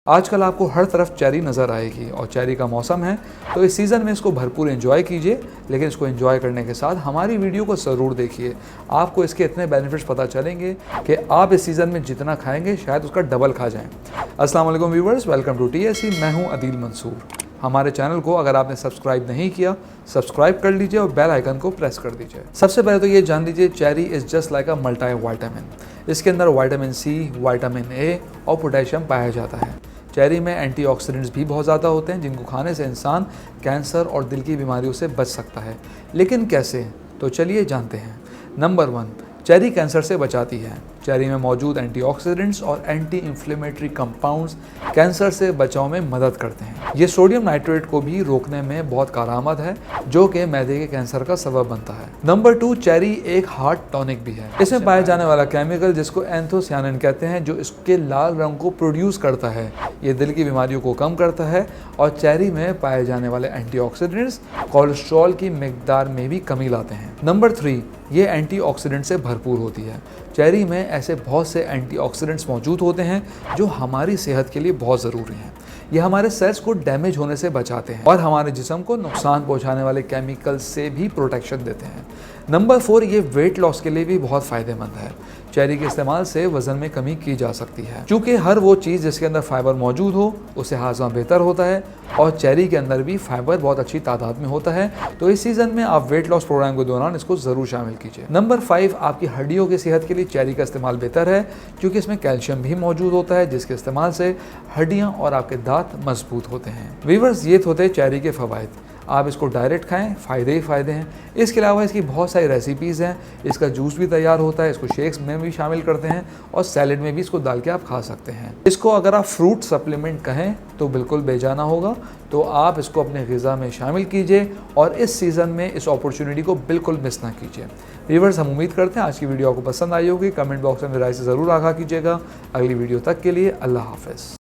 आजकल आपको हर तरफ चेरी नज़र आएगी और चेरी का मौसम है, तो इस सीज़न में इसको भरपूर एंजॉय कीजिए। लेकिन इसको एंजॉय करने के साथ हमारी वीडियो को ज़रूर देखिए। आपको इसके इतने बेनिफिट्स पता चलेंगे कि आप इस सीज़न में जितना खाएंगे शायद उसका डबल खा जाएं। अस्सलाम वालेकुम व्यूवर्स, वेलकम टू TSE। मैं हूं अदील मंसूर। हमारे चैनल को अगर आपने सब्सक्राइब नहीं किया, सब्सक्राइब कर लीजिए और बेल आइकन को प्रेस कर दीजिए। सबसे पहले तो ये जान लीजिए, cherry is just like a multi vitamin. इसके अंदर विटामिन C, विटामिन A और पोटेशियम पाया जाता है। चेरी में एंटीऑक्सीडेंट्स भी बहुत ज़्यादा होते हैं, जिनको खाने से इंसान कैंसर और दिल की बीमारियों से बच सकता है। लेकिन कैसे? तो चलिए जानते हैं। नंबर 1, चेरी कैंसर से बचाती है। चेरी में मौजूद एंटीऑक्सीडेंट्स और एंटी इन्फ्लेमेटरी कंपाउंड्स कैंसर से बचाव में मदद करते हैं। ये सोडियम नाइट्रेट को भी रोकने में बहुत कारआमद है, जो कि मैदे के कैंसर का सबब बनता है। नंबर 2, चेरी एक हार्ट टॉनिक भी है। इसमें पाया जाने वाला केमिकल, जिसको एंथोसियानिन कहते हैं, जो इसके लाल रंग को प्रोड्यूस करता है, ये दिल की बीमारियों को कम करता है। और चेरी में पाए जाने वाले एंटीऑक्सीडेंट्स कोलेस्ट्रॉल की मिकदार में भी कमी लाते हैं। नंबर 3, ये एंटीऑक्सीडेंट से भरपूर होती है। चेरी में ऐसे बहुत से एंटीऑक्सीडेंट्स मौजूद होते हैं जो हमारी सेहत के लिए बहुत ज़रूरी हैं। ये हमारे सेल्स को डैमेज होने से बचाते हैं और हमारे जिस्म को नुकसान पहुंचाने वाले केमिकल से भी प्रोटेक्शन देते हैं। नंबर 4, ये वेट लॉस के लिए भी बहुत फ़ायदेमंद है। चेरी के इस्तेमाल से वज़न में कमी की जा सकती है, क्योंकि हर वो चीज़ जिसके अंदर फाइबर मौजूद हो उससे हाजमा बेहतर होता है, और चेरी के अंदर भी फाइबर बहुत अच्छी तादाद में होता है। तो इस सीज़न में आप वेट लॉस प्रोग्राम के दौरान इसको ज़रूर शामिल कीजिए। नंबर 5, आपकी हड्डियों की सेहत के लिए चेरी का इस्तेमाल बेहतर है, क्योंकि इसमें कैल्शियम भी मौजूद होता है, जिसके इस्तेमाल से हड्डियाँ और आपके दांत मजबूत होते हैं। व्यूअर्स, ये होते हैं चेरी के फ़वाइद। आप इसको डायरेक्ट खाएं, फ़ायदे ही फ़ायदे हैं। इसके अलावा इसकी बहुत सारी रेसिपीज़ हैं। इसका जूस भी तैयार होता है, इसको शेक्स में भी शामिल करते हैं और सैलेड में भी इसको डाल के आप खा सकते हैं। इसको अगर आप फ्रूट सप्लीमेंट कहें तो बिल्कुल बेजाना होगा। तो आप इसको अपने ग़िज़ा में शामिल कीजिए और इस सीज़न में इस अपॉर्चुनिटी को बिल्कुल मिस ना कीजिए। व्यूअर्स, हम उम्मीद करते हैं आज की वीडियो आपको पसंद आई होगी। कमेंट बॉक्स में राय से ज़रूर आगाह कीजिएगा। अगली वीडियो तक के लिए अल्लाह हाफ़िज़।